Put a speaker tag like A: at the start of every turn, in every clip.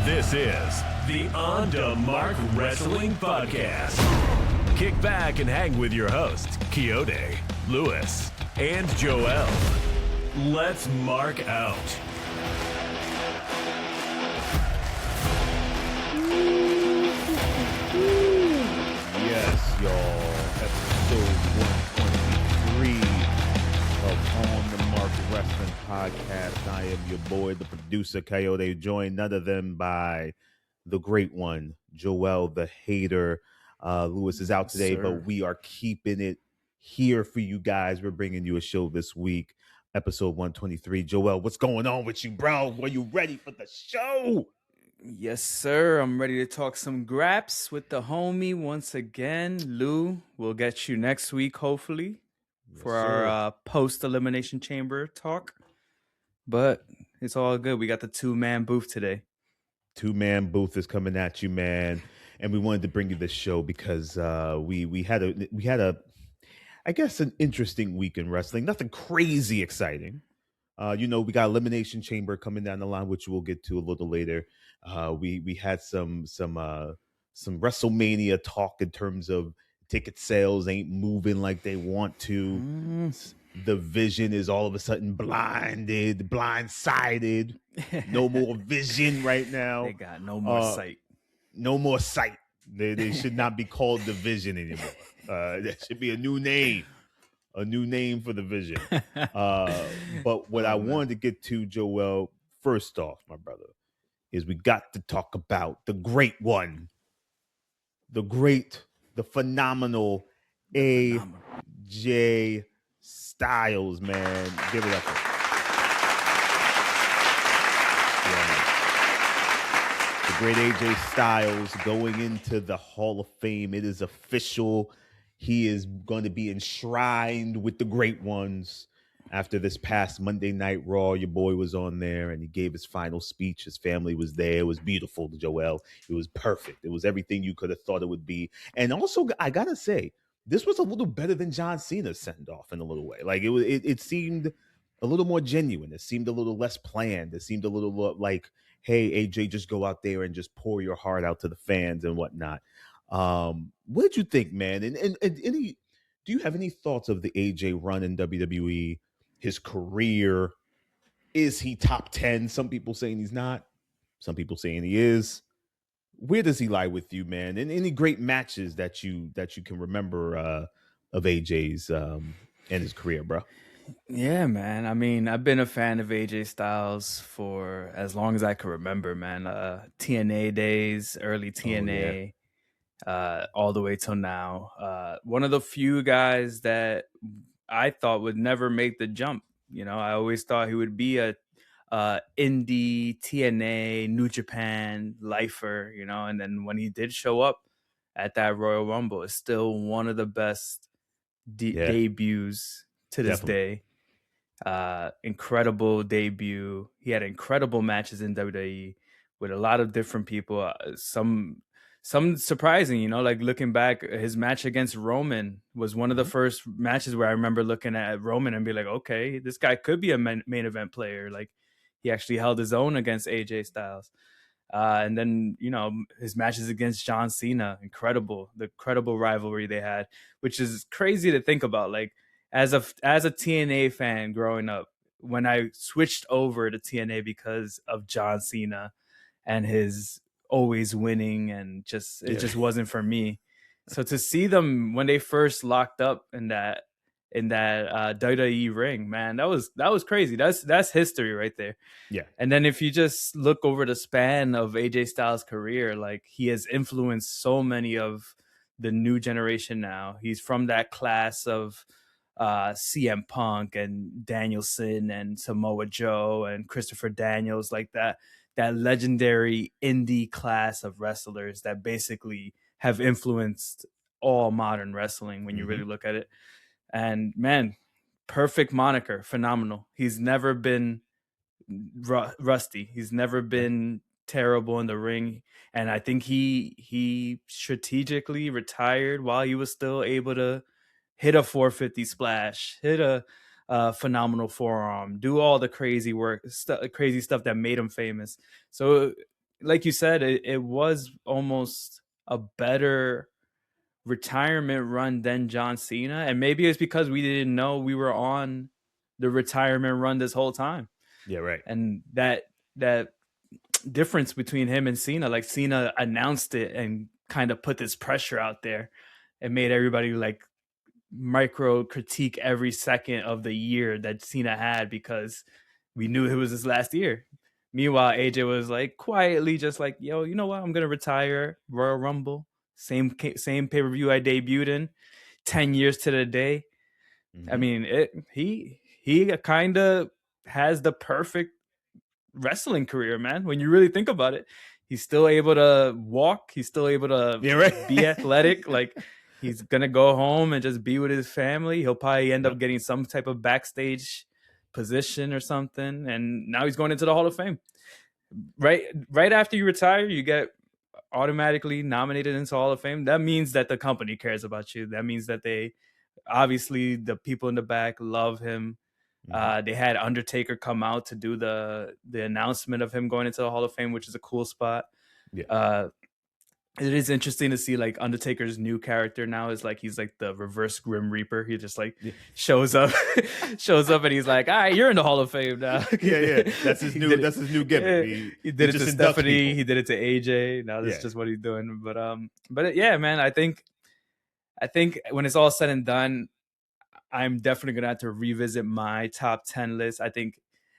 A: This is the On the Mark Wrestling Podcast. Kick back and hang with your hosts, Kayode, Lewis, and Joel. Let's mark out.
B: Yes, y'all. Episode 123 of On the Mark Wrestling Podcast. I am your boy, the producer, Kayode, joined none of them by the great one, Joel, the hater. Lewis is out today, but we are keeping it here for you guys. We're bringing you a show this week, episode 123. Joel, what's going on with you, bro? Are you ready for the show?
C: Yes, sir. I'm ready to talk some graps with the homie once again. Lou, we'll get you next week, hopefully, for our post-Elimination Chamber talk. But it's all good. We got the two-man booth today.
B: Two-man booth is coming at you, man. And we wanted to bring you this show because we had a I guess an interesting week in wrestling. Nothing crazy exciting. We got Elimination Chamber coming down the line, which we'll get to a little later. We had some WrestleMania talk in terms of ticket sales ain't moving like they want to. The vision is all of a sudden blindsided. No more vision right now.
C: They got no more sight.
B: No more sight. They should not be called the Vision anymore. There should be a new name for the Vision. But what I wanted to get to, Joel, first off, my brother, is we got to talk about the great one, the phenomenal AJ Styles, man. Give it up. The great AJ Styles going into the Hall of Fame. It is official. He is going to be enshrined with the great ones. After this past Monday Night Raw, your boy was on there and he gave his final speech. His family was there. It was beautiful, Joel. It was perfect. It was everything you could have thought it would be. And also, I got to say, this was a little better than John Cena's send-off in a little way. Like, it seemed a little more genuine. It seemed a little less planned. It seemed a little like, hey, AJ, just go out there and just pour your heart out to the fans and whatnot. What did you think, man? And do you have any thoughts of the AJ run in WWE? His career, is he top 10? Some people saying he's not. Some people saying he is. Where does he lie with you, man? And any great matches that you can remember of AJ's and his career, bro?
C: Yeah, man. I mean, I've been a fan of AJ Styles for as long as I can remember, man. TNA days, early TNA, all the way till now. One of the few guys that I thought would never make the jump. You know, I always thought he would be a indie, TNA, New Japan lifer, you know, and then when he did show up at that Royal Rumble, it's still one of the best debuts to this day. Incredible debut. He had incredible matches in WWE with a lot of different people. Some surprising, you know, like looking back, his match against Roman was one of the first matches where I remember looking at Roman and be like, okay, this guy could be a main event player. Like, he actually held his own against AJ Styles. And then, you know, his matches against John Cena, the incredible rivalry they had, which is crazy to think about. Like, as a TNA fan growing up, when I switched over to TNA because of John Cena and his always winning, and it just wasn't for me. So to see them when they first locked up in that WWE ring, man, that was crazy. That's history right there.
B: Yeah.
C: And then if you just look over the span of AJ Styles' career, like, he has influenced so many of the new generation now. He's from that class of CM Punk and Danielson and Samoa Joe and Christopher Daniels, like that legendary indie class of wrestlers that basically have influenced all modern wrestling when you really look at it. And man, perfect moniker, phenomenal. He's never been rusty. He's never been terrible in the ring. And I think he strategically retired while he was still able to hit a 450 splash, hit a phenomenal forearm, do all the crazy work, crazy stuff that made him famous. So like you said, it was almost a better retirement run than John Cena. And maybe it's because we didn't know we were on the retirement run this whole time.
B: Yeah, right.
C: And that difference between him and Cena, like Cena announced it and kind of put this pressure out there and made everybody like micro critique every second of the year that Cena had because we knew it was his last year. Meanwhile, AJ was like quietly just like, yo, you know what? I'm going to retire. Royal Rumble. Same pay-per-view I debuted in. 10 years to the day. I mean, he kind of has the perfect wrestling career, man. When you really think about it, he's still able to walk. He's still able to be athletic. Like, he's going to go home and just be with his family. He'll probably end up getting some type of backstage position or something. And now he's going into the Hall of Fame. Right after you retire, you get automatically nominated into Hall of Fame. That means that the company cares about you. That means that they obviously the people in the back love him. They had Undertaker come out to do the announcement of him going into the Hall of Fame, which is a cool spot. It is interesting to see like Undertaker's new character now is like he's like the reverse Grim Reaper. He just like shows up and he's like, all right, you're in the Hall of Fame now.
B: That's his new gimmick.
C: He did it to Stephanie, he did it to AJ. Now that's just what he's doing. But yeah, man, I think when it's all said and done, I'm definitely gonna have to revisit my top 10 list. I think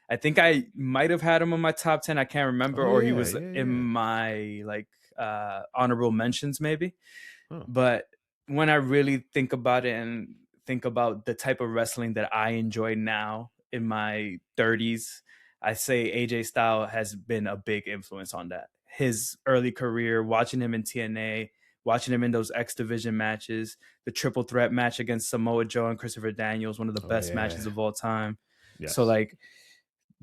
C: I might have had him on my top 10. I can't remember, he was in my like honorable mentions maybe. But when I really think about it and think about the type of wrestling that I enjoy now in my 30s, I say AJ Styles has been a big influence on that. His early career, watching him in TNA, watching him in those X Division matches, the triple threat match against Samoa Joe and Christopher Daniels, one of the best matches of all time. So like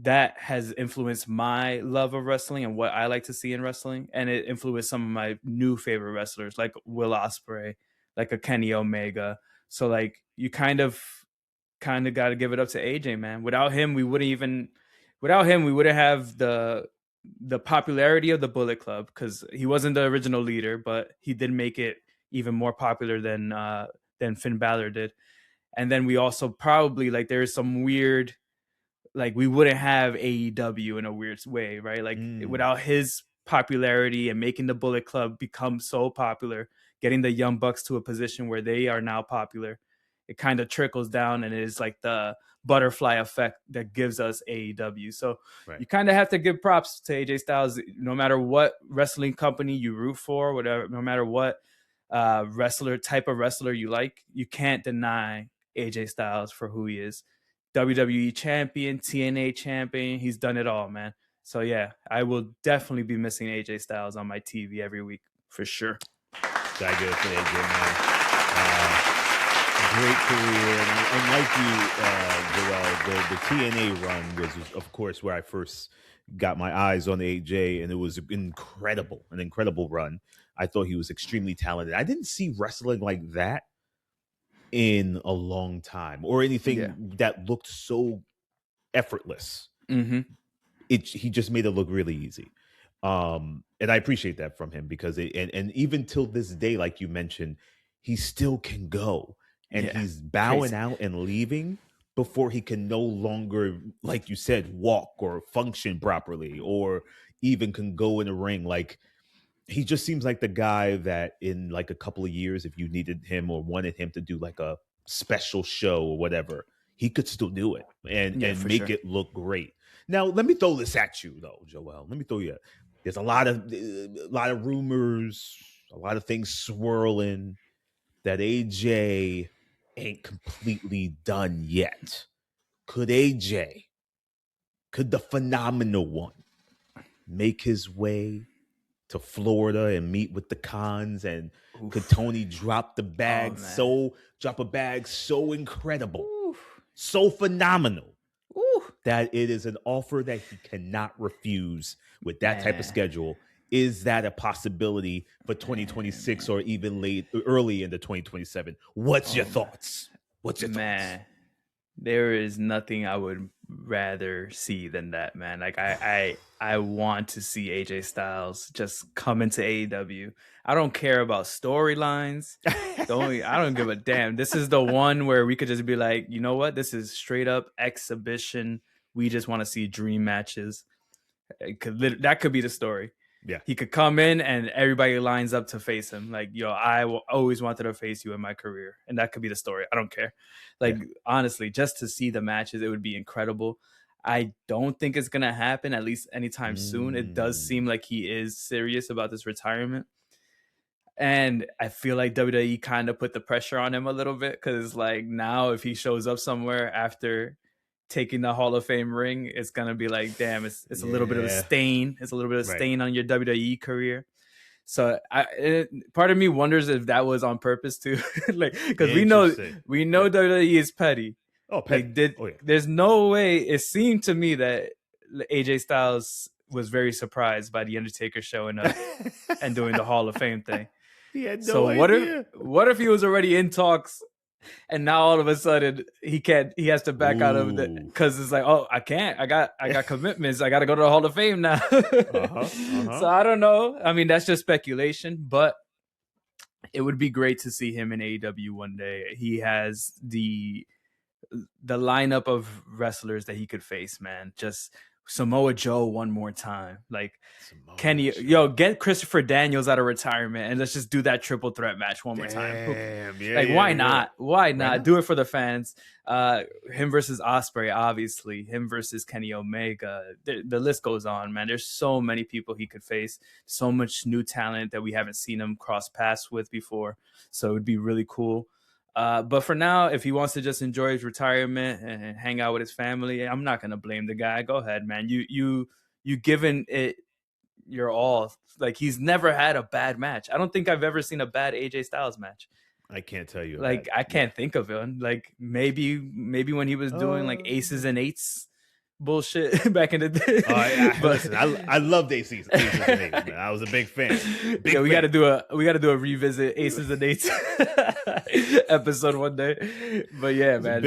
C: that has influenced my love of wrestling and what I like to see in wrestling. And it influenced some of my new favorite wrestlers like Will Ospreay, like a Kenny Omega. So like you kind of got to give it up to AJ, man. Without him, we wouldn't have the popularity of the Bullet Club, because he wasn't the original leader, but he did make it even more popular than Finn Balor did. And then we also probably like there's some weird, like we wouldn't have AEW in a weird way, right? Like without his popularity and making the Bullet Club become so popular, getting the Young Bucks to a position where they are now popular, it kind of trickles down and it is like the butterfly effect that gives us AEW. So you kind of have to give props to AJ Styles, no matter what wrestling company you root for, whatever, no matter what type of wrestler you like, you can't deny AJ Styles for who he is. WWE champion, TNA champion, he's done it all, man. So yeah, I will definitely be missing AJ Styles on my TV every week for sure.
B: Gotta give it to AJ, man. Great career, and like you, Joel, the TNA run was, of course, where I first got my eyes on AJ, and it was an incredible run. I thought he was extremely talented. I didn't see wrestling like that in a long time, or anything that looked so effortless. He just made it look really easy. And I appreciate that from him, because and even till this day, like you mentioned, he still can go, and he's bowing out and leaving before he can no longer, like you said, walk or function properly, or even can go in a ring. Like, he just seems like the guy that in like a couple of years, if you needed him or wanted him to do like a special show or whatever, he could still do it and make it look great. Now, let me throw this at you though, Joel. Let me throw you. There's a lot of rumors, a lot of things swirling that AJ ain't completely done yet. Could the phenomenal one, make his way to Florida and meet with the Khans? And could Tony drop a bag so incredible, so phenomenal, that it is an offer that he cannot refuse with that type of schedule? Is that a possibility for 2026 or even early into 2027? What's your thoughts? Thoughts?
C: There is nothing I would rather see than that, man. Like I want to see AJ Styles just come into AEW. I don't care about storylines. I don't give a damn. This is the one where we could just be like, you know what? This is straight up exhibition. We just want to see dream matches. That could be the story.
B: Yeah.
C: He could come in and everybody lines up to face him. Like, yo, I always wanted to face you in my career. And that could be the story. I don't care. Like, honestly, just to see the matches, it would be incredible. I don't think it's going to happen, at least anytime soon. It does seem like he is serious about this retirement. And I feel like WWE kind of put the pressure on him a little bit because, like, now if he shows up somewhere after taking the Hall of Fame ring, it's gonna be like, damn, it's a little bit of a stain. It's a little bit of stain on your WWE career. So part of me wonders if that was on purpose too, like because we know WWE is petty.
B: Oh, petty.
C: There's no way. It seemed to me that AJ Styles was very surprised by the Undertaker showing up and doing the Hall of Fame thing.
B: He had no idea.
C: What if he was already in talks? And now all of a sudden he has to back out of it because it's like, oh, I can't. I got commitments. I got to go to the Hall of Fame now. So I don't know. I mean, that's just speculation, but it would be great to see him in AEW one day. He has the lineup of wrestlers that he could face, man. Just Samoa Joe one more time. Like, get Christopher Daniels out of retirement and let's just do that triple threat match one more time. Why not? Why not? Do it for the fans. Him versus Ospreay, obviously. Him versus Kenny Omega. The list goes on, man. There's so many people he could face. So much new talent that we haven't seen him cross paths with before. So it would be really cool. But for now, if he wants to just enjoy his retirement and hang out with his family, I'm not gonna blame the guy. Go ahead, man. You given it your all. Like, he's never had a bad match. I don't think I've ever seen a bad AJ Styles match.
B: I can't tell you.
C: Like, I can't think of it. Like, maybe when he was doing like aces and eights bullshit back in the day.
B: Listen, I loved aces and eights, man. I was a big fan.
C: We got to do a revisit aces and eights episode one day. But yeah, man,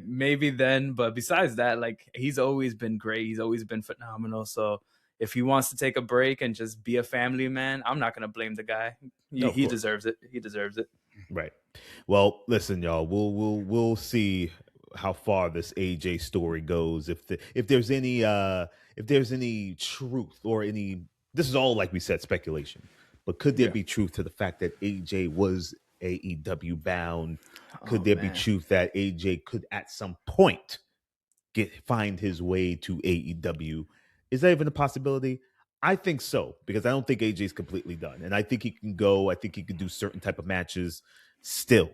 C: maybe then. But besides that, like, he's always been great. He's always been phenomenal. So if he wants to take a break and just be a family man, I'm not gonna blame the guy. He deserves it. He deserves it.
B: Right. Well, listen, y'all. We'll see how far this AJ story goes. If there's any truth or any, this is all, like we said, speculation. But could there be truth to the fact that AJ was AEW bound? Could there be truth that AJ could at some point find his way to AEW? Is that even a possibility? I think so, because I don't think AJ's completely done. And I think he can go. I think he could do certain type of matches still.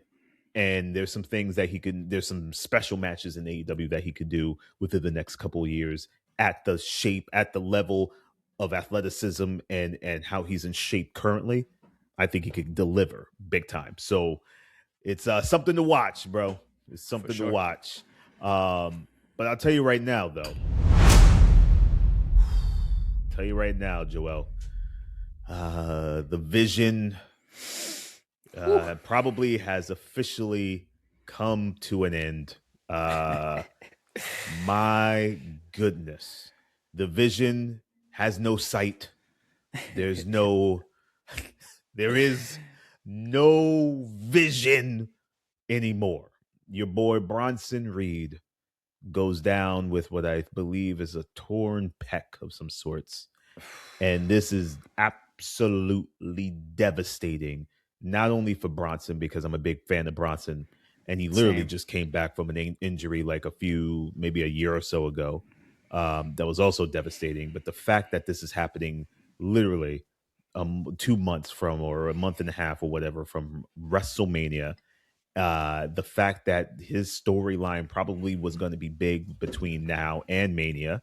B: And there's some things that there's some special matches in AEW that he could do within the next couple of years at the shape, at the level of athleticism and how he's in shape currently. I think he could deliver big time. So it's something to watch, bro. It's something to watch. But I'll tell you right now, though. Tell you right now, Joel. The vision probably has officially come to an end. My goodness. The vision has no sight. There is no vision anymore. Your boy Bronson Reed goes down with what I believe is a torn pec of some sorts. And this is absolutely devastating, not only for Bronson, because I'm a big fan of Bronson, and he literally just came back from an injury like maybe a year or so ago. That was also devastating. But the fact that this is happening literally 2 months from, or a month and a half or whatever, from WrestleMania, the fact that his storyline probably was going to be big between now and Mania.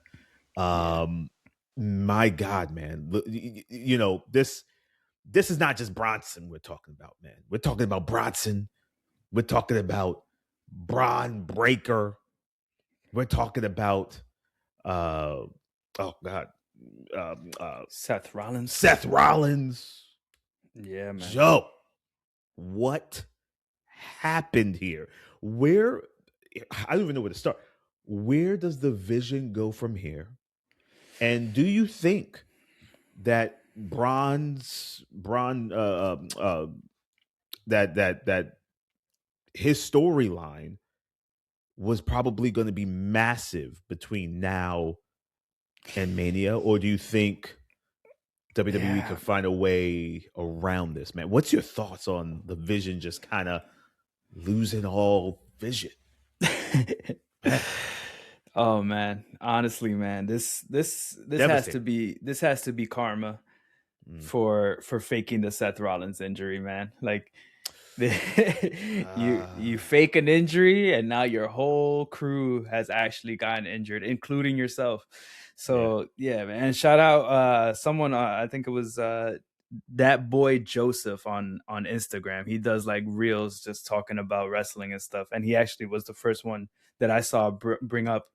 B: My God, man, you know, this is not just Bronson we're talking about, man. We're talking about Bronson. We're talking about Braun Breaker. We're talking about
C: Seth Rollins. Yeah, man.
B: Joe, what happened here? I don't even know where to start. where does the vision go from here? And do you think that that his storyline was probably going to be massive between now and Mania, or do you think WWE could find a way around this, man? What's your thoughts on the vision just kind of losing all vision?
C: Oh man, honestly, man, this has to be karma for faking the Seth Rollins injury, man. Like you fake an injury and now your whole crew has actually gotten injured, including yourself. So yeah, man. And shout out someone, I think it was that boy Joseph on Instagram. He does like reels just talking about wrestling and stuff, and he actually was the first one that I saw bring up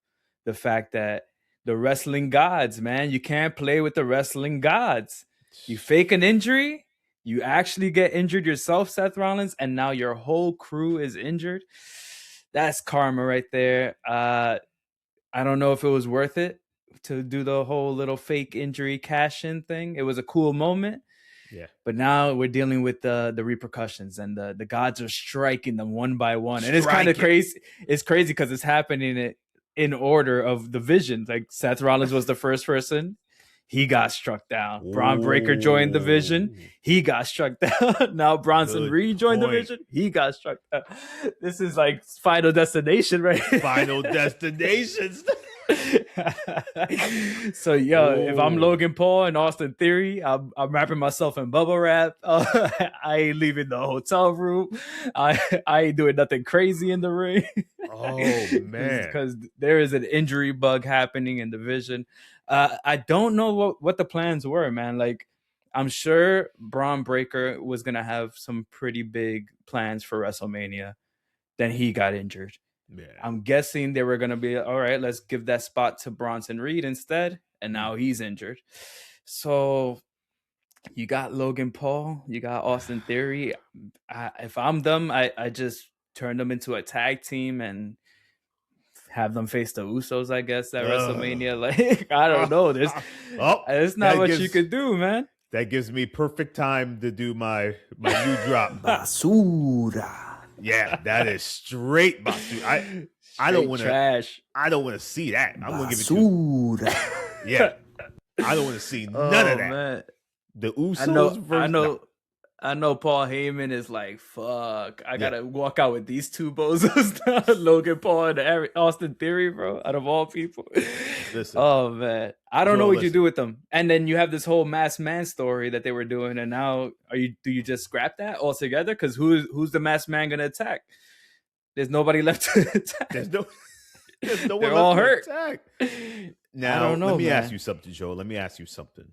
C: the fact that the wrestling gods, man, you can't play with the wrestling gods. You fake an injury, you actually get injured yourself, Seth Rollins, and now your whole crew is injured. That's karma right there. I don't know if it was worth it to do the whole little fake injury cash-in thing. It was a cool moment. Yeah. But now we're dealing with the repercussions, and the gods are striking them one by one. And it's kind of crazy. It's crazy because it's happening in order of the vision. Like Seth Rollins was the first person. He got struck down. Braun Breaker joined the vision. He got struck down. Now Bronson Reed joined the vision. He got struck down. This is like Final Destination, right?
B: Final Destinations.
C: So if I'm Logan Paul and Austin Theory, I'm wrapping myself in bubble wrap. I ain't leaving the hotel room. I ain't doing nothing crazy in the ring.
B: Oh man,
C: because there is an injury bug happening in the vision. I don't know what the plans were, man. Like, I'm sure Braun Breaker was gonna have some pretty big plans for WrestleMania. Then he got injured. Yeah. I'm guessing they were gonna be all right. Let's give that spot to Bronson Reed instead, and now he's injured. So you got Logan Paul, you got Austin Theory. If I'm them, I just turn them into a tag team and have them face the Usos, I guess, at WrestleMania. Like, I don't know. There's not much you could do, man.
B: That gives me perfect time to do my new drop.
D: Basura.
B: Yeah, that is straight basura. I don't want to. I don't want to see that. I'm gonna give it to you. Yeah, I don't want to see none of that. Man. The Usos.
C: I know Paul Heyman is like, fuck, I gotta walk out with these two bozos now. Logan Paul and Austin Theory, bro, out of all people. Listen, oh man, I don't know what you do with them. And then you have this whole masked man story that they were doing, and now do you just scrap that altogether? Because who's the masked man gonna attack? There's nobody left to attack.
B: There's no one
C: They're all hurt.
B: Attack. Now, I don't know, let me ask you something, Joe. Let me ask you something.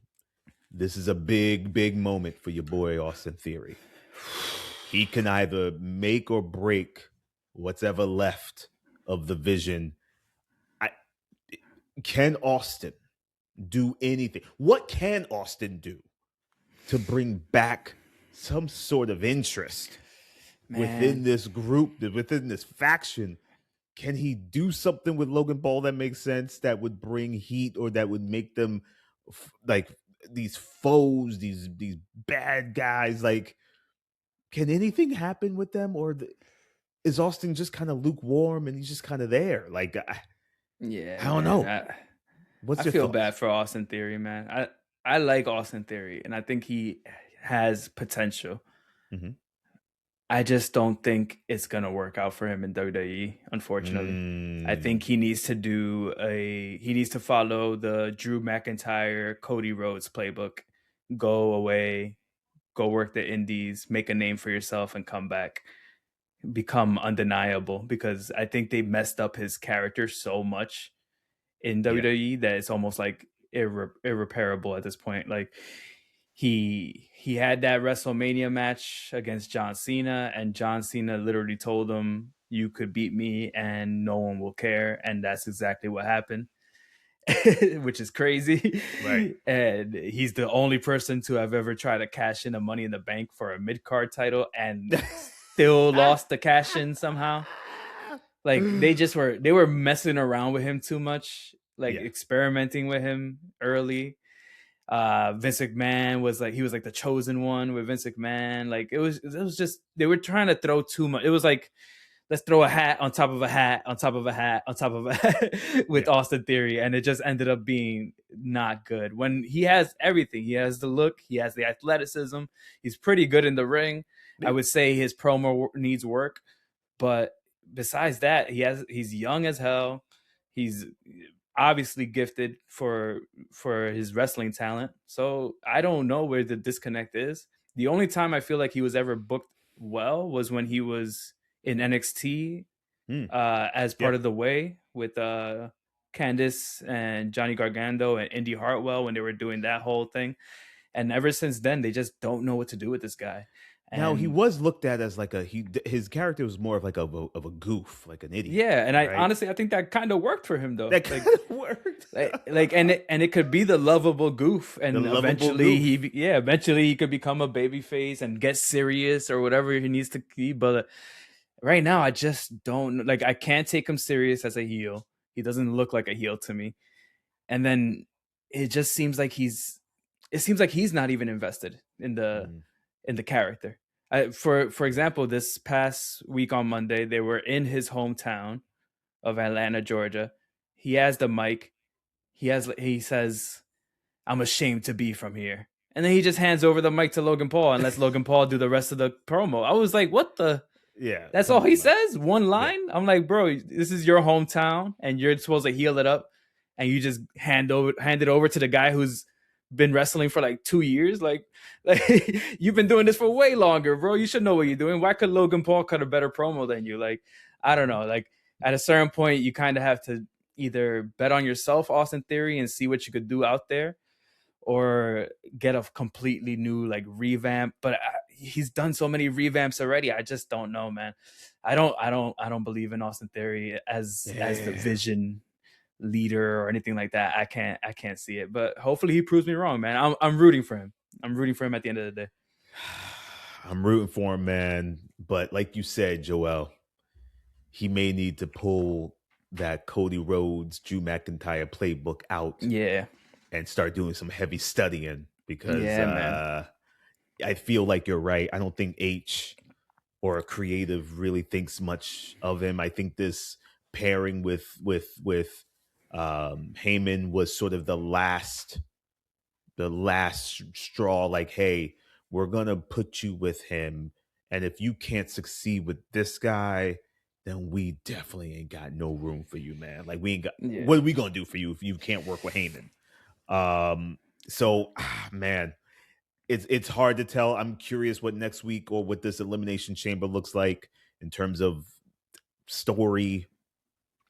B: This is a big, big moment for your boy Austin Theory. He can either make or break what's ever left of the vision. Can Austin do anything? What can Austin do to bring back some sort of interest within this group, within this faction? Can he do something with Logan Paul that makes sense, that would bring heat, or that would make them like these foes, these bad guys? Like, can anything happen with them, or is Austin just kind of lukewarm and he's just kind of there? Like, I don't know.
C: I feel bad for Austin Theory, man. I like Austin Theory, and I think he has potential. Mm-hmm. I just don't think it's gonna work out for him in WWE, unfortunately. I think he needs to follow the Drew McIntyre, Cody Rhodes playbook. Go away, go work the indies, make a name for yourself, and come back. Become undeniable, because I think they messed up his character so much in WWE that it's almost like irreparable at this point. Like, he had that WrestleMania match against John Cena, and John Cena literally told him, you could beat me and no one will care. And that's exactly what happened, which is crazy. Right. And he's the only person to have ever tried to cash in a Money in the Bank for a mid-card title and still lost the cash in somehow. Like they were messing around with him too much, like experimenting with him early. Vince McMahon was like the chosen one with Vince McMahon. Like it was just they were trying to throw too much. It was like, let's throw a hat on top of a hat on top of a hat on top of a hat with Austin Theory, and it just ended up being not good. When he has everything, he has the look, he has the athleticism, he's pretty good in the ring. I would say his promo needs work, but besides that, he's young as hell. He's obviously gifted for his wrestling talent. So I don't know where the disconnect is. The only time I feel like he was ever booked well was when he was in NXT as part of the Way with Candice and Johnny Gargano and Indy Hartwell when they were doing that whole thing. And ever since then, they just don't know what to do with this guy. And
B: now he was looked at as like his character was more of like of a goof, like an idiot.
C: Yeah, and I honestly think that kind of worked for him though.
B: That kind of worked.
C: and it could be the lovable goof, and eventually he could become a babyface and get serious or whatever he needs to be. But right now, I just don't like. I can't take him serious as a heel. He doesn't look like a heel to me. And then it just seems like he's not even invested in the character. For example, this past week on Monday, they were in his hometown of Atlanta, Georgia. He has the mic. He says, "I'm ashamed to be from here," and then he just hands over the mic to Logan Paul and lets Logan Paul do the rest of the promo. I was like, "What the?"
B: Yeah,
C: that's all he says. One line. Yeah. I'm like, bro, this is your hometown, and you're supposed to heal it up, and you just hand it over to the guy who's been wrestling for like 2 years. Like you've been doing this for way longer, bro. You should know what you're doing. Why could Logan Paul cut a better promo than you? Like, I don't know. Like at a certain point, you kind of have to either bet on yourself, Austin Theory, and see what you could do out there, or get a completely new like revamp. But he's done so many revamps already. I just don't know, man. I don't believe in Austin Theory as the vision leader or anything like that. I can't see it, but hopefully he proves me wrong, man. I'm rooting for him. I'm rooting for him at the end of the day.
B: I'm rooting for him, man. But like you said, Joel, he may need to pull that Cody Rhodes, Drew McIntyre playbook out.
C: Yeah.
B: And start doing some heavy studying because I feel like you're right. I don't think H or a creative really thinks much of him. I think this pairing with Heyman was sort of the last straw. Like, hey, we're gonna put you with him, and if you can't succeed with this guy, then we definitely ain't got no room for you, man. Like, we ain't got. Yeah. What are we gonna do for you if you can't work with Heyman? Man, it's hard to tell. I'm curious what next week or what this Elimination Chamber looks like in terms of story,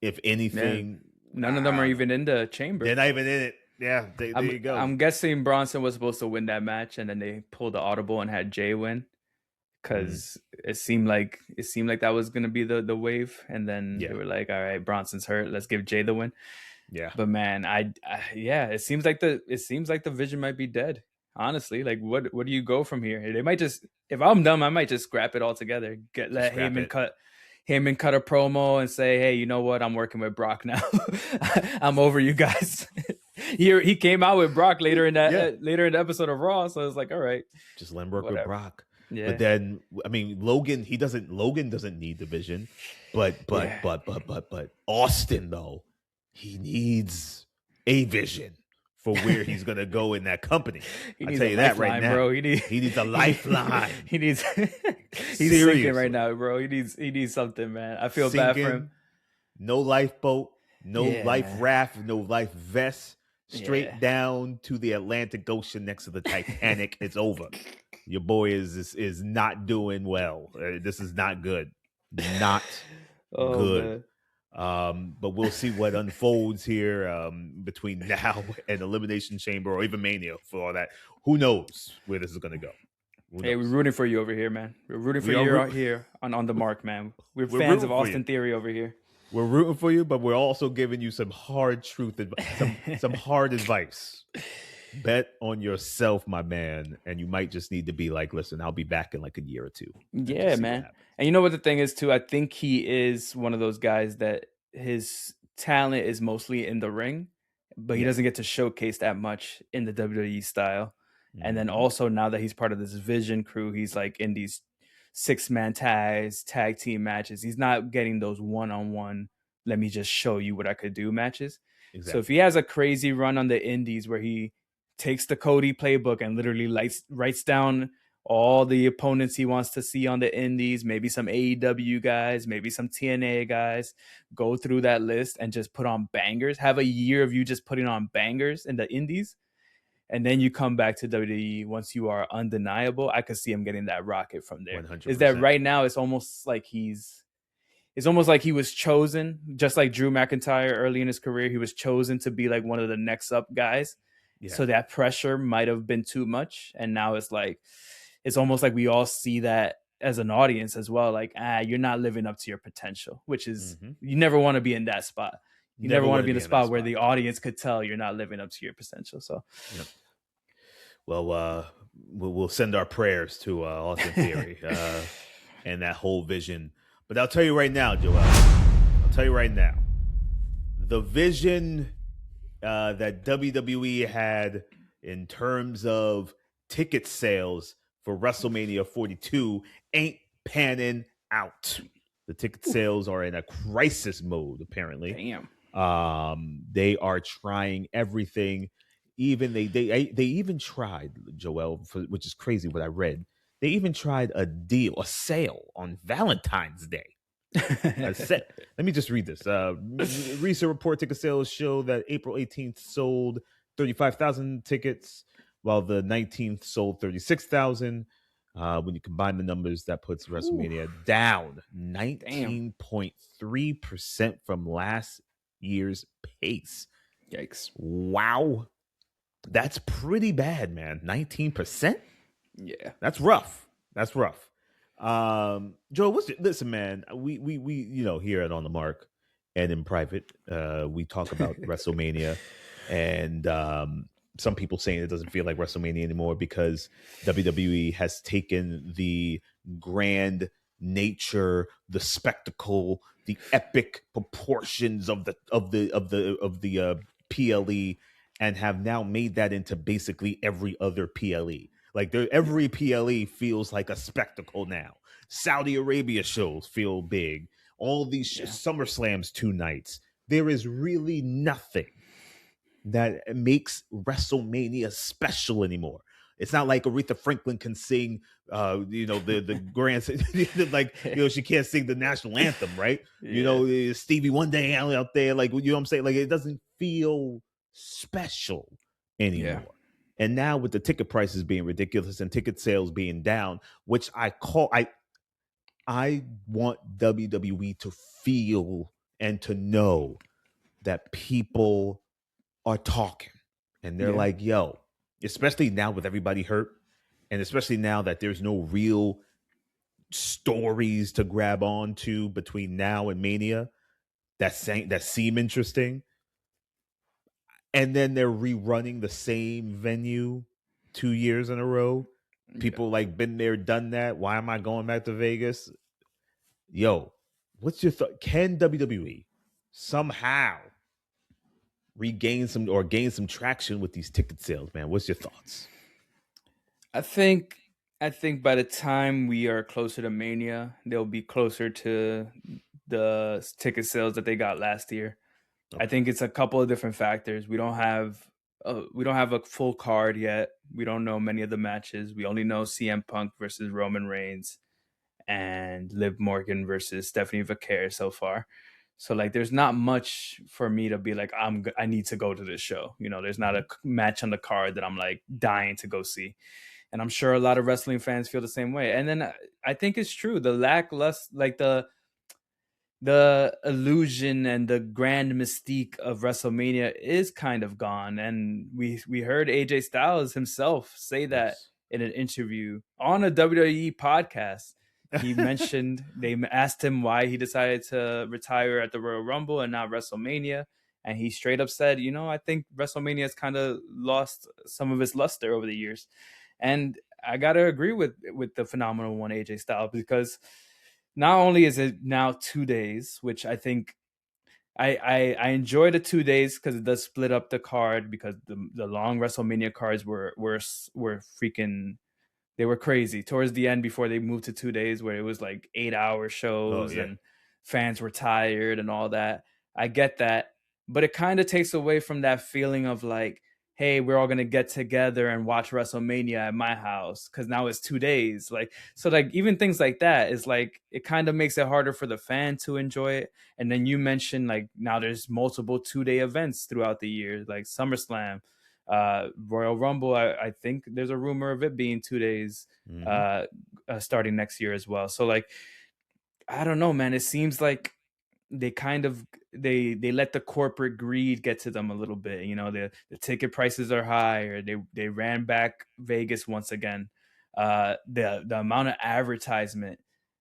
B: if anything.
C: None of them are even in the chamber.
B: They're not even in it. Yeah, there you go.
C: I'm guessing Bronson was supposed to win that match, and then they pulled the audible and had Jay win because it seemed like that was gonna be the wave, and then they were like, "All right, Bronson's hurt. Let's give Jay the win."
B: Yeah,
C: but man, it seems like the vision might be dead. Honestly, like what do you go from here? They might just, if I'm dumb, I might just scrap it all together. Let Heyman cut a promo and say, "Hey, you know what? I'm working with Brock now. I'm over you guys." He came out with Brock later in the episode of Raw, so it's like, all right,
B: just let him work with Brock. Yeah. But then, I mean, Logan doesn't need the vision, but Austin though, he needs a vision for where he's gonna go in that company. I tell you that right now,
C: bro.
B: He needs a lifeline.
C: He's sinking right now, bro. He needs something, man. I feel bad for him.
B: No lifeboat, no life raft, no life vest. Straight down to the Atlantic Ocean next to the Titanic. It's over. Your boy is not doing well. This is not good. Not good. Man. But we'll see what unfolds here between now and Elimination Chamber or even Mania for all that. Who knows where this is going to go?
C: Hey, we're rooting for you over here, man. We're rooting for you out here on the mark, man. We're fans of Austin Theory over here.
B: We're rooting for you, but we're also giving you some hard truth, some hard advice. Bet on yourself, my man, and you might just need to be like, listen, I'll be back in like a year or two. And
C: Yeah,
B: just see
C: man.
B: what happens.
C: And you know what the thing is too? I think he is one of those guys that his talent is mostly in the ring, but he
B: Yeah.
C: doesn't get to showcase that much in the WWE style. And then
B: Mhm.
C: also now that he's part of this Vision crew, he's like in these 6-man tag team matches. He's not getting those one-on-one, let me just show you what I could do matches. So if
B: Exactly.
C: he has a crazy run on the indies where he takes the Cody playbook and literally writes down all the opponents he wants to see on the indies, maybe some AEW guys, maybe some TNA guys, go through that list and just put on bangers. Have a year of you just putting on bangers in the indies. And then you come back to WWE once you are undeniable. I could see him getting that rocket from there.
B: 100%.
C: Is that right now it's almost like he was chosen, just like Drew McIntyre early in his career. He was chosen to be like one of the next up guys.
B: Yeah.
C: So that pressure might have been too much. And now it's almost like we all see that as an audience as well. Like, you're not living up to your potential, which is, you never want to be in that spot. You never want to be in a spot where the audience could tell you're not living up to your potential. So,
B: yep. Well, we'll send our prayers to Austin Theory and that whole vision. But I'll tell you right now, Joel. The vision that WWE had in terms of ticket sales for WrestleMania 42 ain't panning out. The ticket sales are in a crisis mode, apparently.
C: Damn.
B: They are trying everything. Even they even tried, Joel, which is crazy what I read. They even tried a sale on Valentine's Day. Let me just read this. Recent report ticket sales show that April 18th sold 35,000 tickets, while the 19th sold 36,000. When you combine the numbers, that puts WrestleMania down 19.3% from last year's pace.
C: Yikes.
B: Wow. That's pretty bad, man. 19%?
C: Yeah.
B: That's rough. Joe, listen, man, we here at On the Mark and in private, we talk about WrestleMania, and some people saying it doesn't feel like WrestleMania anymore because WWE has taken the grand nature, the spectacle, the epic proportions of the PLE and have now made that into basically every other PLE. Like every PLE feels like a spectacle now. Saudi Arabia shows feel big. All these SummerSlams 2 nights. There is really nothing that makes WrestleMania special anymore. It's not like Aretha Franklin can sing, the grand, like, she can't sing the national anthem, right? Yeah. Stevie Wonder out there, like, you know what I'm saying? Like, it doesn't feel special anymore. Yeah. And now with the ticket prices being ridiculous and ticket sales being down, which I want WWE to feel and to know that people are talking and they're like, yo, especially now with everybody hurt and especially now that there's no real stories to grab onto between now and Mania that seem interesting. And then they're rerunning the same venue 2 years in a row. People like been there, done that. Why am I going back to Vegas? Yo, what's your thought? Can WWE somehow gain some traction with these ticket sales, man? What's your thoughts?
C: I think by the time we are closer to Mania, they'll be closer to the ticket sales that they got last year. Okay. I think it's a couple of different factors. We don't have a full card yet. We don't know many of the matches. We only know CM Punk versus Roman Reigns and Liv Morgan versus Stephanie Vaquer so far. So like, there's not much for me to be like, I need to go to this show. There's not a match on the card that I'm like dying to go see. And I'm sure a lot of wrestling fans feel the same way. And then I think it's true. The lackluster, like the illusion and the grand mystique of WrestleMania is kind of gone. And we heard AJ Styles himself say that in an interview on a WWE podcast. He mentioned, they asked him why he decided to retire at the Royal Rumble and not WrestleMania. and he straight up said, I think WrestleMania has kind of lost some of its luster over the years. And I gotta agree with the phenomenal one, AJ Styles, because not only is it now 2 days, which I think I enjoy the 2 days because it does split up the card, because the long WrestleMania cards were freaking, they were crazy towards the end before they moved to 2 days, where it was like 8-hour shows and fans were tired and all that. I get that, but it kind of takes away from that feeling of like, hey, we're all gonna get together and watch WrestleMania at my house, because now it's 2 days. Like, so like even things like that is like, it kind of makes it harder for the fan to enjoy it. And then you mentioned like now there's multiple 2-day events throughout the year, like SummerSlam, Royal Rumble. I think there's a rumor of it being 2 days, starting next year as well. So like, I don't know, man. It seems like they kind of they let the corporate greed get to them a little bit. The ticket prices are high, or they ran back Vegas once again. The amount of advertisement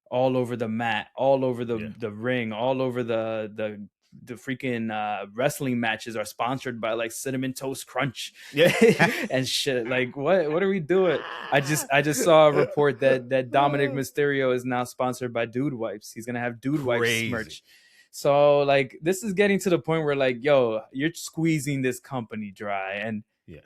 C: all over the mat, all over the ring, all over the freaking wrestling matches are sponsored by like Cinnamon Toast Crunch, and shit. Like, what are we doing? I just saw a report that Dominic Mysterio is now sponsored by Dude Wipes. He's gonna have Dude Wipes merch. So like, this is getting to the point where like, yo, you're squeezing this company dry, and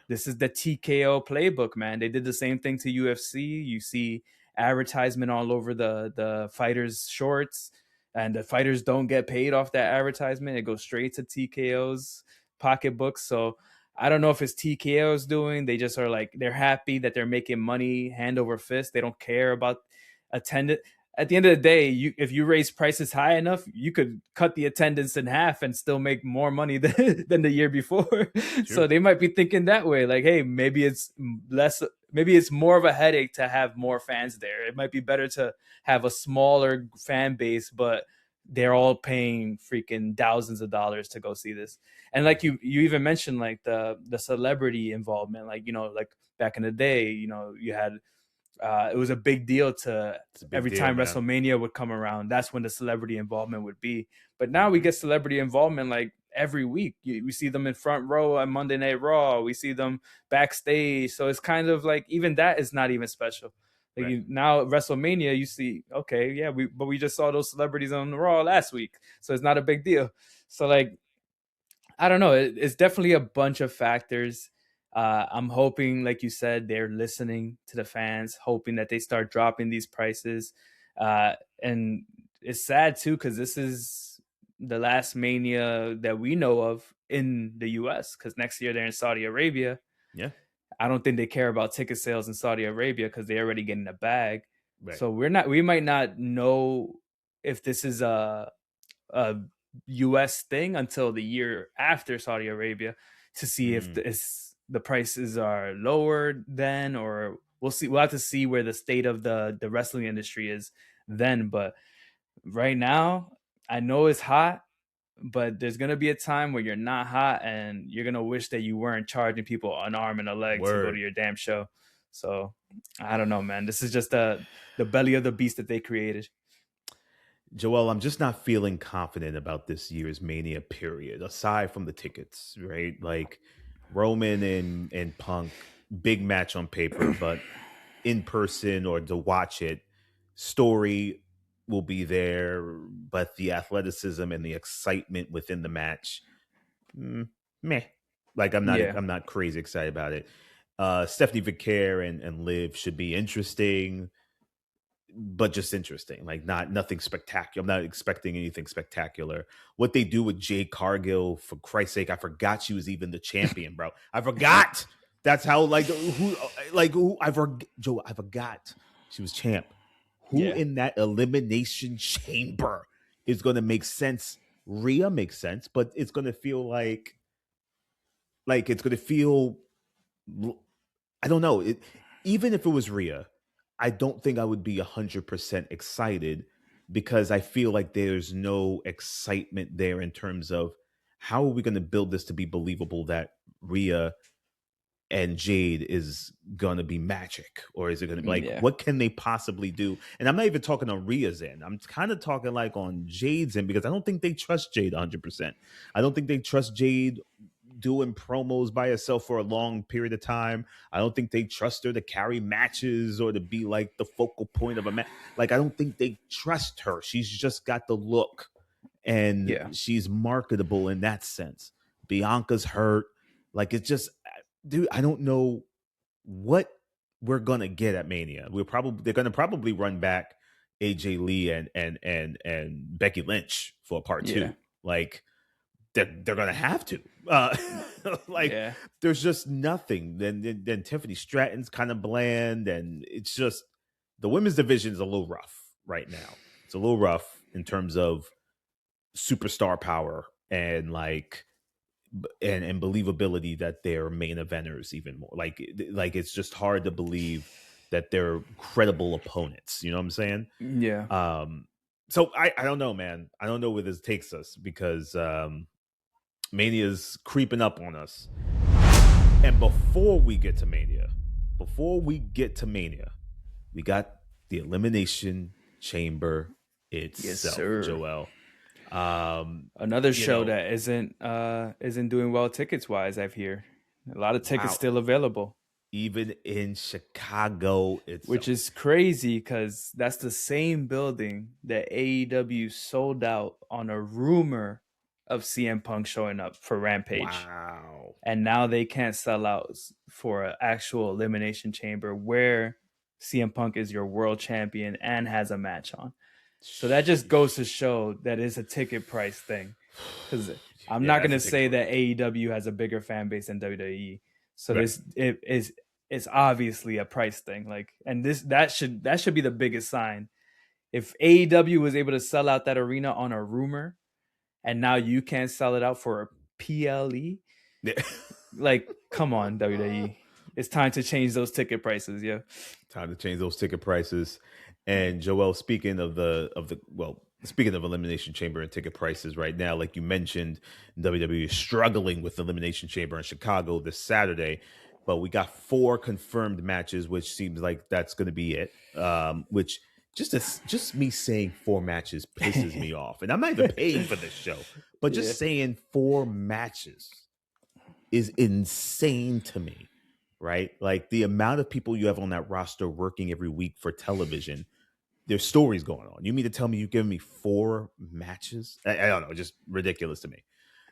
C: this is the TKO playbook, man. They did the same thing to UFC. You see advertisement all over the fighters' shorts, and the fighters don't get paid off that advertisement. It goes straight to TKO's pocketbooks. So I don't know if it's TKO's doing. They just are like, they're happy that they're making money hand over fist. They don't care about attendance. At the end of the day, if you raise prices high enough, you could cut the attendance in half and still make more money than the year before. So they might be thinking that way, like, hey, maybe it's more of a headache to have more fans there. It might be better to have a smaller fan base, but they're all paying freaking thousands of dollars to go see this. And like you even mentioned, like the celebrity involvement, like, like back in the day, you had. It was a big deal every time WrestleMania would come around. That's when the celebrity involvement would be. But now we get celebrity involvement like every week. We see them in front row on Monday Night Raw. We see them backstage. So it's kind of like, even that is not even special. Like, now at WrestleMania, you see, okay, yeah, but we just saw those celebrities on the Raw last week, so it's not a big deal. So like, I don't know. It's definitely a bunch of factors. I'm hoping, like you said, they're listening to the fans, hoping that they start dropping these prices. And it's sad too, because this is the last Mania that we know of in the US, because next year they're in Saudi Arabia.
B: Yeah.
C: I don't think they care about ticket sales in Saudi Arabia, because they're already getting a bag. Right. So we might not know if this is a US thing until the year after Saudi Arabia, to see if the prices are lower then, or we'll see. We'll have to see where the state of the wrestling industry is then. But right now, I know it's hot, but there's going to be a time where you're not hot, and you're going to wish that you weren't charging people an arm and a leg to go to your damn show. So I don't know, man. This is just the belly of the beast that they created.
B: Joel, I'm just not feeling confident about this year's Mania period, aside from the tickets, right? Like, Roman and Punk, big match on paper, but in person or to watch it, story will be there, but the athleticism and the excitement within the match, meh. Like, I'm not crazy excited about it. Stephanie Vicaire and Liv should be interesting, but just interesting. Like, nothing spectacular. I'm not expecting anything spectacular. What they do with Jade Cargill, for Christ's sake, I forgot she was even the champion, bro. I forgot. That's how I forgot she was champ. Who in that Elimination Chamber is going to make sense? Rhea makes sense, but it's going to feel like it's going to feel, I don't know. Even if it was Rhea, I don't think I would be 100% excited, because I feel like there's no excitement there in terms of how are we going to build this to be believable that Rhea and Jade is gonna be magic, or is it gonna be like
C: Yeah.
B: what can they possibly do? And I'm not even talking on Rhea's end. I'm kind of talking like on Jade's end, because I don't think they trust Jade 100%. I don't think they trust Jade doing promos by herself for a long period of time. I don't think they trust her to carry matches or to be like the focal point of a match. Like, I don't think they trust her. She's just got the look, and she's marketable in that sense. Bianca's hurt. Like, it's just, dude, I don't know what we're gonna get at Mania. They're gonna probably run back AJ Lee and Becky Lynch for part 2. Like, they're gonna have to. There's just nothing. Then Tiffany Stratton's kind of bland, and it's just the women's division is a little rough right now. It's a little rough in terms of superstar power and and believability that they're main eventers even more. Like it's just hard to believe that they're credible opponents. You know what I'm saying?
C: Yeah.
B: So I don't know, man. I don't know where this takes us, because Mania's creeping up on us. And before we get to Mania, we got the Elimination Chamber itself, Joel.
C: Another show that isn't doing well tickets wise. I've heard a lot of tickets still available,
B: even in Chicago itself,
C: which is crazy because that's the same building that AEW sold out on a rumor of CM Punk showing up for Rampage.
B: Wow!
C: And now they can't sell out for an actual Elimination Chamber where CM Punk is your world champion and has a match on. So that just goes to show that it's a ticket price thing. Because I'm not going to say that AEW has a bigger fan base than WWE. So it's obviously a price thing. Like, and that should be the biggest sign. If AEW was able to sell out that arena on a rumor, and now you can't sell it out for a PLE, like, come on, WWE. It's time to change those ticket prices. Yeah,
B: time to change those ticket prices. And Joel, speaking of Elimination Chamber and ticket prices right now, like you mentioned, WWE is struggling with Elimination Chamber in Chicago this Saturday, but we got 4 confirmed matches, which seems like that's going to be it. Which just me saying 4 matches pisses me off, and I'm not even paying for this show, but just saying 4 matches is insane to me. Right? Like, the amount of people you have on that roster working every week for television, there's stories going on. You mean to tell me you're giving me 4 matches? I don't know. Just ridiculous to me.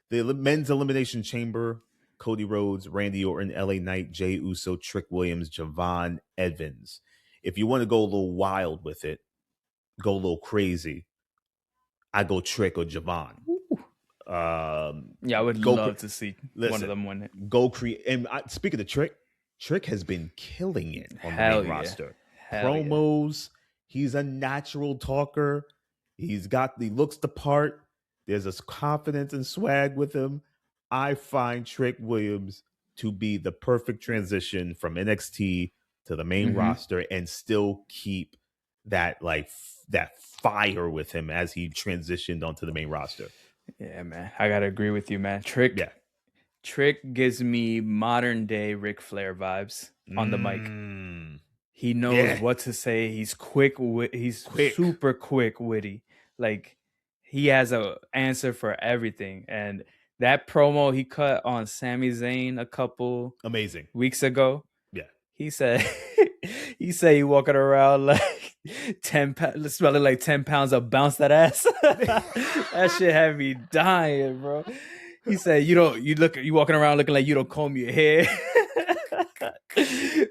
B: The men's Elimination Chamber: Cody Rhodes, Randy Orton, LA Knight, Jey Uso, Trick Williams, Javon Evans. If you want to go a little wild with it, go a little crazy, I go Trick or Javon.
C: I would love to see one of them win it.
B: Go create. And speaking of Trick has been killing it on the main roster. Promos. He's a natural talker. He looks the part. There's a confidence and swag with him. I find Trick Williams to be the perfect transition from NXT to the main roster, and still keep that fire with him as he transitioned onto the main roster.
C: Yeah, man. I gotta agree with you, man. Trick gives me modern day Ric Flair vibes on the mic. He knows what to say. He's quick. He's super quick, witty. Like, he has an answer for everything. And that promo he cut on Sami Zayn a couple weeks ago. Yeah, he said he walking around like 10 pounds, smelling like 10 pounds of bounce that ass. That shit had me dying, bro. He said, you walking around looking like you don't comb your hair.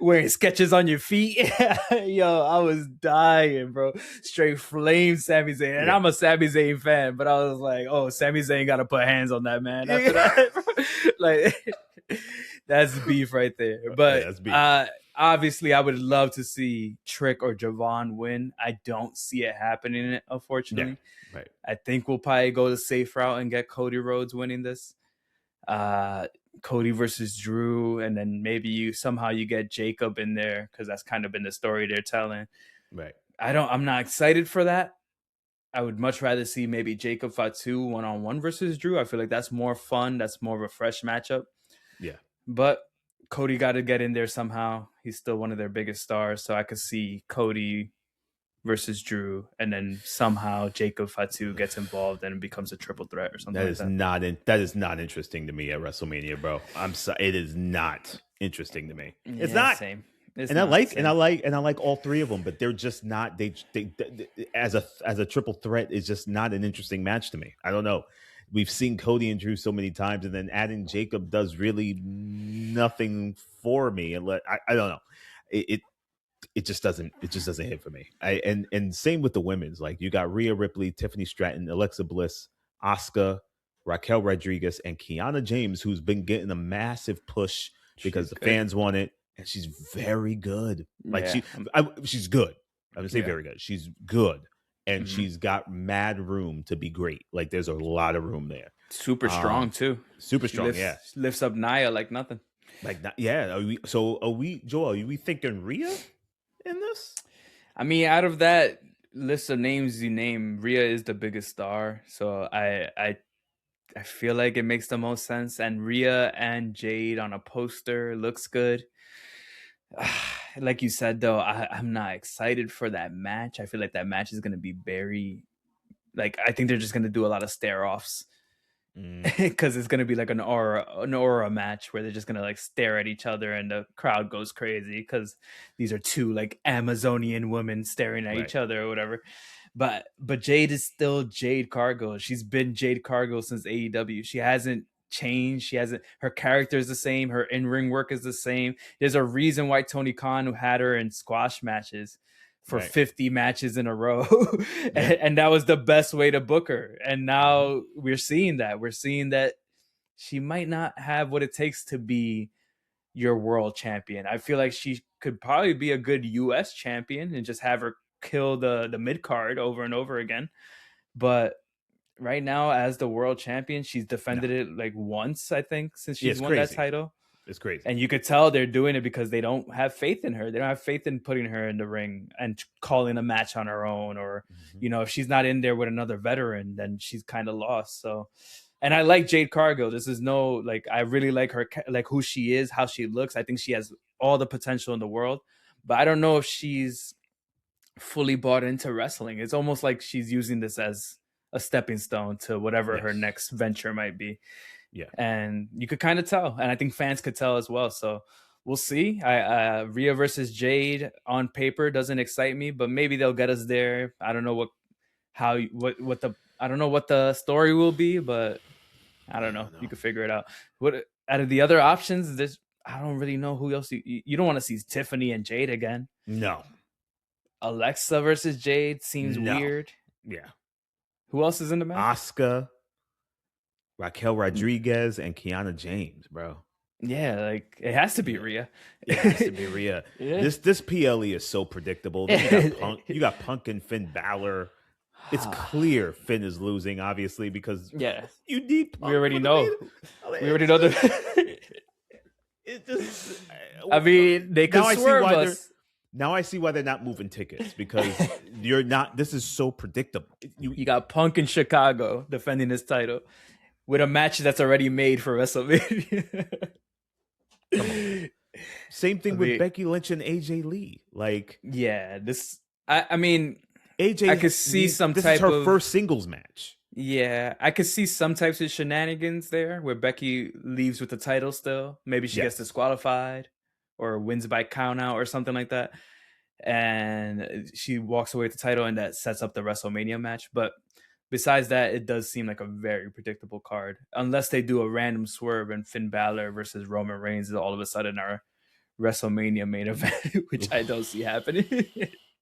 C: Wearing sketches on your feet. Yo, I was dying, bro. Straight flame Sami Zayn. And I'm a Sami Zayn fan, but I was like, oh, Sami Zayn got to put hands on that man after that. Like, that's beef right there. But obviously, I would love to see Trick or Javon win. I don't see it happening, unfortunately.
B: Yeah, right.
C: I think we'll probably go the safe route and get Cody Rhodes winning this. Cody versus Drew, and then maybe you get Jacob in there, because that's kind of been the story they're telling.
B: Right.
C: I'm not excited for that. I would much rather see maybe Jacob Fatu 1-on-1 versus Drew. I feel like that's more fun. That's more of a fresh matchup.
B: Yeah.
C: But Cody got to get in there somehow. He's still one of their biggest stars, so I could see Cody versus Drew, and then somehow Jacob Fatu gets involved and becomes a triple threat or something
B: That
C: like
B: is
C: that.
B: that is not interesting to me at WrestleMania, bro. I'm sorry, it is not interesting to me. It's not.
C: Same.
B: I like all three of them, but they're just not. They as a triple threat is just not an interesting match to me. I don't know. We've seen Cody and Drew so many times, and then adding Jacob does really nothing for me. And I don't know. It just doesn't hit for me. And same with the women's. Like you got Rhea Ripley, Tiffany Stratton, Alexa Bliss, Asuka, Raquel Rodriguez, and Kiana James, who's been getting a massive push because the fans want it, and she's very good. Like she's good. I would say very good. She's good, and she's got mad room to be great. Like there's a lot of room there.
C: Super strong too.
B: Super strong.
C: She lifts up Nia like nothing.
B: Are we Joel? Are we thinking Rhea in this?
C: I mean, out of that list of names you name, Rhea is the biggest star. So I feel like it makes the most sense. And Rhea and Jade on a poster looks good. Like you said, though, I'm not excited for that match. I feel like that match is going to be very, like, I think they're just going to do a lot of stare-offs. Because it's going to be like an aura match where they're just going to like stare at each other and the crowd goes crazy because these are two like Amazonian women staring at each other or whatever. But Jade is still Jade Cargill. She's been Jade Cargill since AEW. She hasn't changed. Her character is the same. Her in-ring work is the same. There's a reason why Tony Khan had her in squash matches for 50 matches in a row. And that was the best way to book her. And now we're seeing that she might not have what it takes to be your world champion. I feel like she could probably be a good US champion and just have her kill the mid card over and over again. But right now, as the world champion, she's defended it like once, I think, since she's won that title.
B: It's crazy.
C: And you could tell they're doing it because they don't have faith in her. They don't have faith in putting her in the ring and calling a match on her own. Or, if she's not in there with another veteran, then she's kind of lost. So, and I like Jade Cargill. This is I really like her, like who she is, how she looks. I think she has all the potential in the world. But I don't know if she's fully bought into wrestling. It's almost like she's using this as a stepping stone to whatever her next venture might be. Yeah. And you could kind of tell. And I think fans could tell as well. So we'll see. Rhea versus Jade on paper doesn't excite me, but maybe they'll get us there. I don't know I don't know what the story will be, but I don't know. You could figure it out. What out of the other options, I don't really know who else you don't want to see Tiffany and Jade again.
B: No.
C: Alexa versus Jade seems weird.
B: Yeah.
C: Who else is in the match?
B: Asuka, Raquel Rodriguez, and Kiana James, bro.
C: Yeah, like it has to be Rhea.
B: It has to be Rhea. This PLE is so predictable. You got Punk and Finn Balor. It's clear Finn is losing, obviously, because you need Punk.
C: We already know. We already know the.
B: It just.
C: I mean, they could swerve us.
B: Now I see why they're not moving tickets, because you're not. This is so predictable.
C: You got Punk in Chicago defending his title with a match that's already made for WrestleMania.
B: Come on. Same thing with Becky Lynch and AJ Lee. Like,
C: this. I mean,
B: AJ.
C: I could see some
B: this
C: type
B: is her
C: of
B: first singles match.
C: Yeah, I could see some types of shenanigans there where Becky leaves with the title still. Maybe she gets disqualified or wins by count out or something like that. And she walks away with the title, and that sets up the WrestleMania match. But besides that, it does seem like a very predictable card. Unless they do a random swerve and Finn Balor versus Roman Reigns is all of a sudden our WrestleMania main event, which I don't see happening.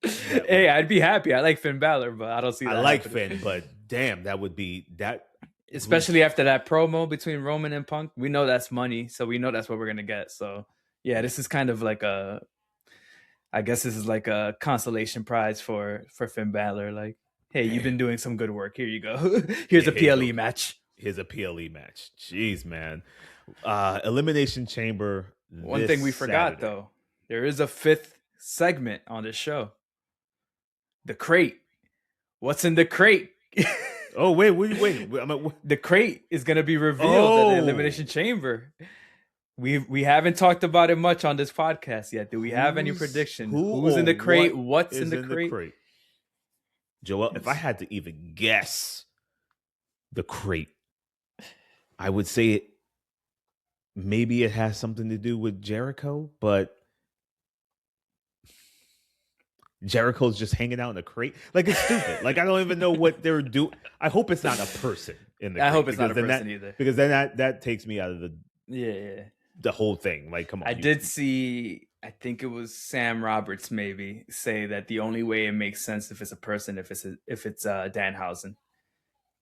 C: Hey, I'd be happy. I like Finn Balor, but I don't see that
B: I like
C: happening.
B: Finn, but damn, that would be that.
C: Especially after that promo between Roman and Punk. We know that's money, so we know that's what we're going to get. So, yeah, this is kind of like I guess this is like a consolation prize for Finn Balor. Like, hey, you've been doing some good work. Here you go. Here's a PLE match.
B: Here's a PLE match. Jeez, man. Elimination Chamber.
C: One thing we forgot, though. There is a fifth segment on this show. The crate. What's in the crate?
B: Oh, wait.
C: The crate is going to be revealed at the Elimination Chamber. We haven't talked about it much on this podcast yet. Do we have any prediction? Who's in the crate? What's in the crate?
B: Joel, if I had to even guess the crate, I would say maybe it has something to do with Jericho, but Jericho's just hanging out in a crate. Like, it's stupid. Like, I don't even know what they're doing. I hope it's not a person in the crate.
C: I hope it's not a person either.
B: Because then that takes me out of
C: the
B: the whole thing. Like, come on.
C: I did see, I think it was Sam Roberts maybe say that the only way it makes sense if it's a person, if it's Danhausen,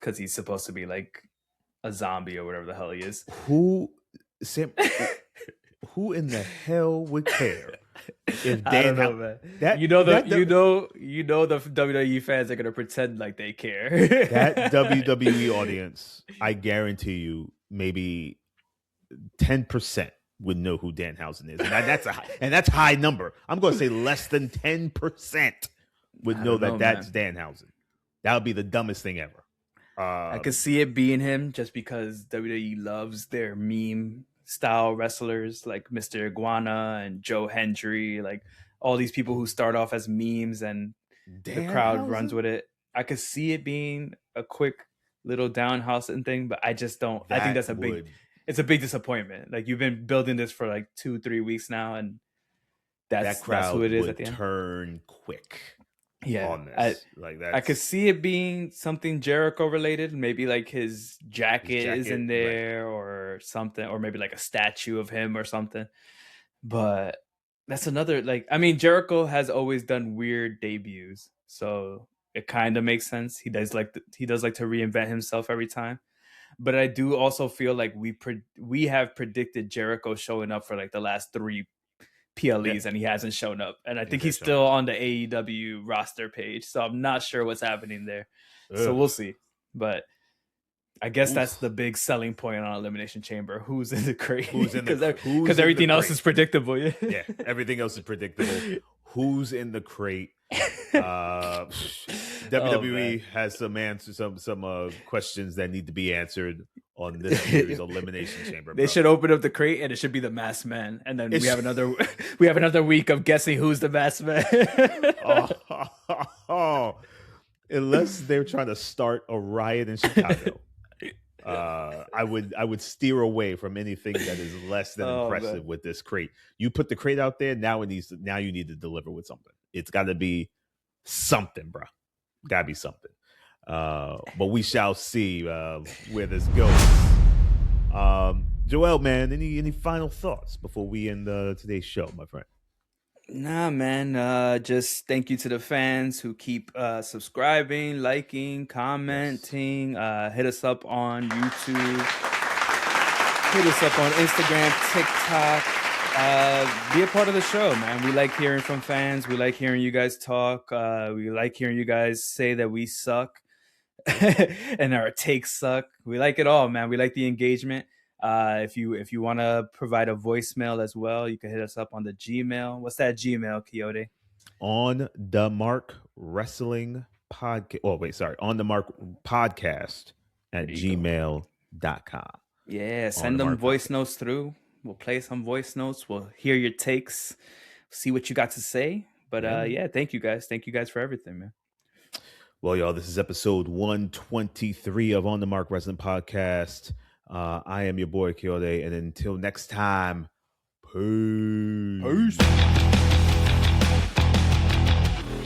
C: because he's supposed to be like a zombie or whatever the hell he is.
B: Who in the hell would care? If
C: I don't know, man. The WWE fans are gonna pretend like they care.
B: That WWE audience, I guarantee you, maybe 10% would know who Danhausen is, and that's a high number. I'm going to say less than 10% would know that's Danhausen. That would be the dumbest thing ever.
C: I could see it being him just because WWE loves their meme style wrestlers like Mr. Iguana and Joe Hendry, like all these people who start off as memes and the crowd runs with it. I could see it being a quick little Danhausen thing, but I just don't. I think that's it's a big disappointment. Like, you've been building this for like 2-3 weeks now, and that crowd that's who it is
B: would
C: at the end.
B: Turn quick.
C: Yeah,
B: on this.
C: I could see it being something Jericho related. Maybe like his jacket is in there, right, or something, or maybe like a statue of him or something. But that's another, like, I mean, Jericho has always done weird debuts, so it kind of makes sense. He does like to reinvent himself every time. But I do also feel like we have predicted Jericho showing up for like the last 3 PLEs, and he hasn't shown up. And I think he's still on the AEW roster page, so I'm not sure what's happening there. Ugh. So we'll see. But I guess that's the big selling point on Elimination Chamber. Who's in the crate? Because everything else is predictable.
B: Yeah, everything else is predictable. Who's in the crate? WWE has some answers, some questions that need to be answered on this series Elimination Chamber.
C: They should open up the crate and it should be the masked man, and then we have another week of guessing who's the masked man.
B: Unless they're trying to start a riot in Chicago. I would steer away from anything that is less than impressive with this crate. You put the crate out there, now you need to deliver with something. It's got to be something, bro. Got to be something. But we shall see where this goes. Joel, man, any final thoughts before we end today's show, my friend?
C: Nah, man. Just thank you to the fans who keep subscribing, liking, commenting. Hit us up on YouTube. Hit us up on Instagram, TikTok. Be a part of the show, man. We like hearing from fans. We like hearing you guys talk. We like hearing you guys say that we suck and our takes suck. We like it all, man. We like the engagement. If you want to provide a voicemail as well, you can hit us up on the Gmail. What's that Gmail, Kayode?
B: On the Mark Wrestling Podcast. Oh, wait, sorry. On the Mark Podcast at gmail.com.
C: Yeah, send them voice notes through. We'll play some voice notes. We'll hear your takes, see what you got to say. But thank you guys. Thank you guys for everything, man.
B: Well, y'all, this is episode 123 of On the Mark Wrestling Podcast. I am your boy, Kayode, and until next time, peace.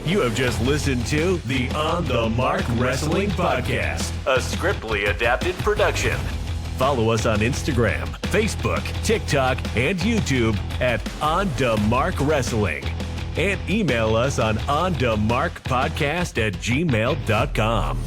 A: You have just listened to the On the Mark Wrestling Podcast, a Scriptly adapted production. Follow us on Instagram, Facebook, TikTok, and YouTube at On the Mark Wrestling. And email us on onthemarkpodcast@gmail.com.